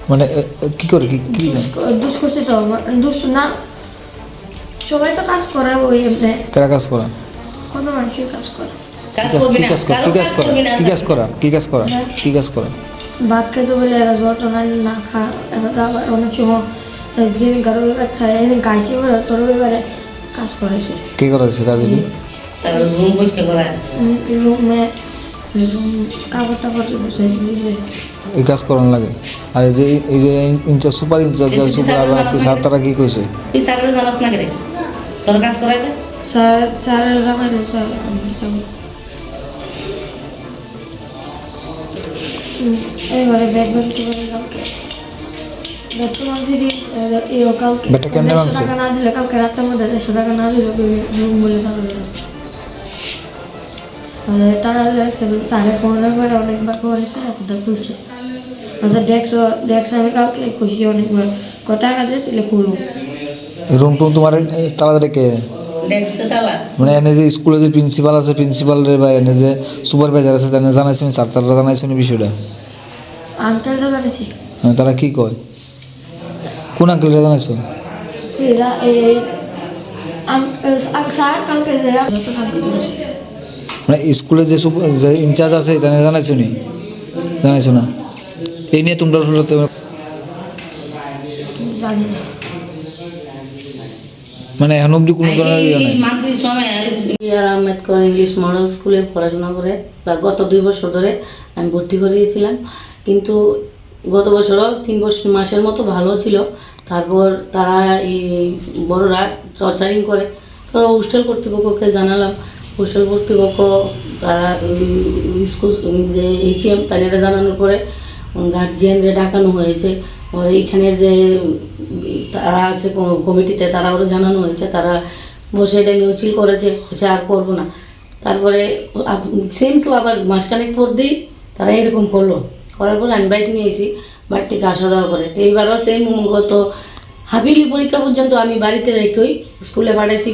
মানে কি করে কি দুষ করছে তো দুষ না সবাই তো কাজ করে ওই এমনি কারা কাজ করা কত মানুষই কাজ করে কি কাজ করা ভাত খেতে বলে এরা জল টানা না খা এবার আবার অনেক সময় যেদিন কারো ব্যাপার থাকে এদিন গাইছে বলে তোর ব্যাপারে কাজ করেছে কি করেছে তার যদি রুমে কাপড় টাপড় বসে এই কাজ করানো লাগে আর এই যে ইনচার্জ সুপার তারা কি কইছে তুই স্যারের জানাস না করে তোর কাজ করাইছে স্যার জামাই স্যার এবারে ব্যাট ভাঙছে বলে কালকে ব্যাট ভাঙছে কালকে ব্যাটটা কেন ভাঙছে টাকা না দিলে কালকে রাতের মধ্যে 100 টাকা না দিলে রুম বলে টাকা দেবে তারা স্যারের ফোনে করে অনেকবার করেছে একটা খুলছে ডেস্ক আমি কালকে খুশি অনেকবার টাকা দিয়ে তুলে খুলুন রুম টুম তোমার তালা রেখে মানে এনে যে স্কুলে যে প্রিন্সিপাল আছে প্রিন্সিপালের বা এনে যে সুপারভাইজার আছে তারা জানাইছেন স্যার তারা জানাইছেন বিষয়টা আঙ্কেলটা জানাইছি তারা কি কয় কোন আঙ্কেলটা জানাইছো এরা স্যার কালকে মানে স্কুলে যে ইনচার্জ আছে তারা জানাইছো নি জানাইছো না এই নিয়ে তোমরা জানি না মানে এখন অব্দি কোনো ধরনের আহমেদকর ইংলিশ মডেল স্কুলে পড়াশোনা করে গত 2 বছর ধরে আমি ভর্তি করিয়েছিলাম, কিন্তু গত বছরও 3 মাসের মতো ভালো ছিল। তারপর তারা এই বড়রা টর্চারিং করে, তো হোস্টেল কর্তৃপক্ষকে জানালাম। হোস্টেল কর্তৃপক্ষ তারা স্কুল যে HM তাদের জানানোর পরে গার্জিয়ানরে ডাকানো হয়েছে। এইখানের যে তারা আছে কমিটিতে তারা ওরা জানানো হয়েছে, তারা বসে এটা মিউচুয়াল করেছে, বসে আর করবো না। তারপরে সেম টু আবার মাসখানেক পর দিই তারা এরকম করলো, করার পর আমি বাইক নিয়ে এসি, বাড়ি থেকে আসা যাওয়া করে। তো এইবারও সেম গত হাবিলি পরীক্ষা পর্যন্ত আমি বাড়িতে রেখেই স্কুলে পাঠাইছি।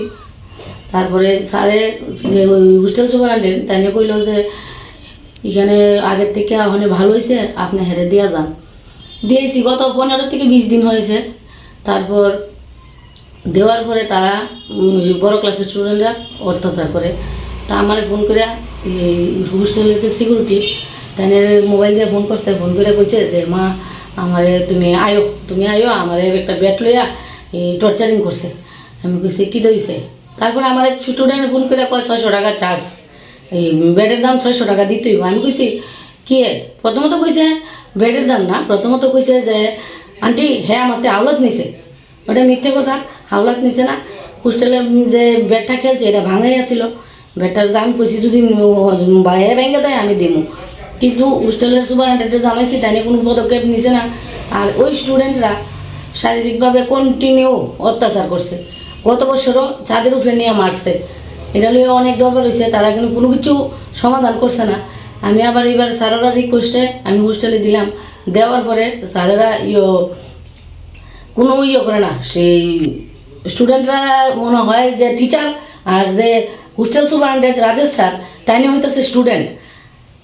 তারপরে স্যারে যে ওই হোস্টেল সুপারিনটেন্ডেন্ট তাই নিয়ে কইল যে এখানে আগের থেকে ওখানে ভালো হয়েছে, আপনি হেরে দিয়া যান। দিয়েছি, গত 15 থেকে 20 দিন হয়েছে। তারপর দেওয়ার পরে তারা বড় ক্লাসের স্টুডেন্টরা অত্যাচার করে। তা আমার ফোন করে হোস্টেলের যে সিকিউরিটি তাই মোবাইল দিয়ে ফোন করছে, ফোন করে কইছে যে মা আমারে তুমি আয়ো আমার একটা ব্যাট লইয়া এই টর্চারিং করছে। আমি কইছি কী দিয়েছে? তারপরে আমার স্টুডেন্ট ফোন করে কয় 600 টাকা চার্জ, এই ব্যাটের দাম 600 টাকা দিতেই। আমি কইছি কি? প্রথমত কইছে ব্যাটের দাম না, প্রথমত কইছে যে আন্টি হ্যাঁ আমাকে হাওলাত নিছে। ওটা মিথ্যে কথা, হাওলাত নিছে না। হোস্টেলে যে ব্যাটটা খেলছে এটা ভাঙাই আছিল, ব্যাটটার দাম কইছি যদি বাইরে ভেঙে দেয় আমি দিব। কিন্তু হোস্টেলের সুপারিনটেন্ডেন্টে জানাইছি, তাই কোনো পদক্ষেপ নিছে না। আর ওই স্টুডেন্টরা শারীরিকভাবে কন্টিনিউ অত্যাচার করছে। গত বছরও ছাদের উপরে নিয়ে মারছে। এটা নিয়ে অনেক দরবার হয়েছে, তারা কিন্তু কোনো কিছু সমাধান করছে না। আমি আবার এবার স্যারেরা রিকোয়েস্টে আমি হোস্টেলে দিলাম। দেওয়ার পরে স্যারেরা কোনো করে না। সেই স্টুডেন্টরা মনে হয় যে টিচার, আর যে হোস্টেল সুপারিনটেন্ডেন্ট রাজেশ স্যার তাই নিয়ে হইতেছে স্টুডেন্ট।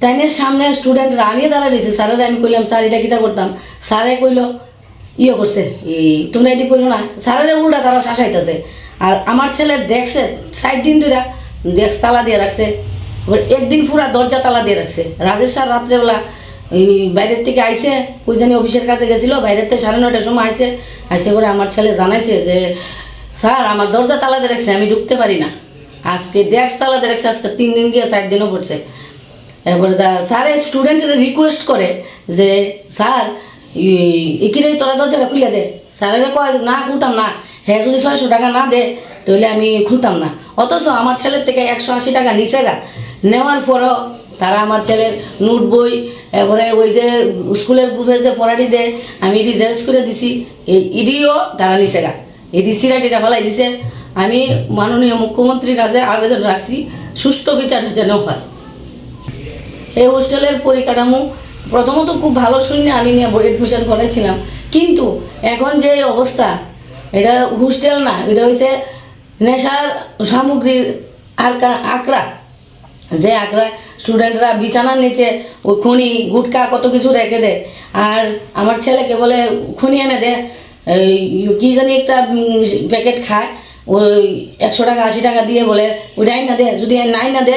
তাইনের সামনে স্টুডেন্টরা আমি দাঁড়া রয়েছে, স্যারেরা আমি কইলাম স্যার এটা কীটা করতাম, স্যারে কইল করছে তোমরা এটি কইলো না। স্যারেরা উল্টা তারা শাসাইতেছে। আর আমার ছেলের ডেস্কের 60 দিন ধরে ডেস্ক তালা দিয়ে রাখছে, একদিন পুরা দরজা তালা দিয়ে রাখছে। রাজেশ স্যার রাত্রেবেলা এই বাইরের থেকে আইসে, ওই জানি অফিসের কাছে গেছিলো, বাইরের থেকে 9:30টার সময় আইসে করে আমার ছেলে জানাইছে যে স্যার আমার দরজা তালা দিয়ে রাখছে, আমি ঢুকতে পারি না। আজকে ডেস্ক তালা দিয়ে রাখছে, আজকে 3 দিন গিয়ে 4 দিনও পড়ছে। এরপরে স্যারের স্টুডেন্টের রিকোয়েস্ট করে যে স্যার এখানে তোরা দরজাটা খুলে দে। স্যারেরা কয় না খুলতাম না, হ্যাঁ যদি 600 টাকা না দে তাহলে আমি খুলতাম না। অথচ আমার ছেলের থেকে 180 টাকা নিচে গা। নেওয়ার পরও তারা আমার ছেলের নোট বই, এরপরে ওই যে স্কুলের গ্রুপে যে পড়াটি দেয় আমি এটি জেরক্স করে দিছি, এই ইডিও তারা নিচে গা, এটি সিরাটিটা ফেলাই দিছে। আমি মাননীয় মুখ্যমন্ত্রীর কাছে আবেদন রাখছি সুষ্ঠু বিচার যেন হয়। এই হোস্টেলের পরিকাঠামো প্রথমত খুব ভালো শুনে আমি নিয়ে অ্যাডমিশন করেছিলাম, কিন্তু এখন যে অবস্থা এটা হোস্টেল না, এটা হয়েছে নেশার সামগ্রীর আকড়া, যে আকড়া স্টুডেন্টরা বিছানার নিচে ও খনি গুটকা কত কিছু রেখে দেয়। আর আমার ছেলেকে বলে খনি এনে দেয়, এই কী জানি একটা প্যাকেট খায়, ওই 100 টাকা 80 টাকা দিয়ে বলে ওইটা আইন না দে, যদি নাই না দে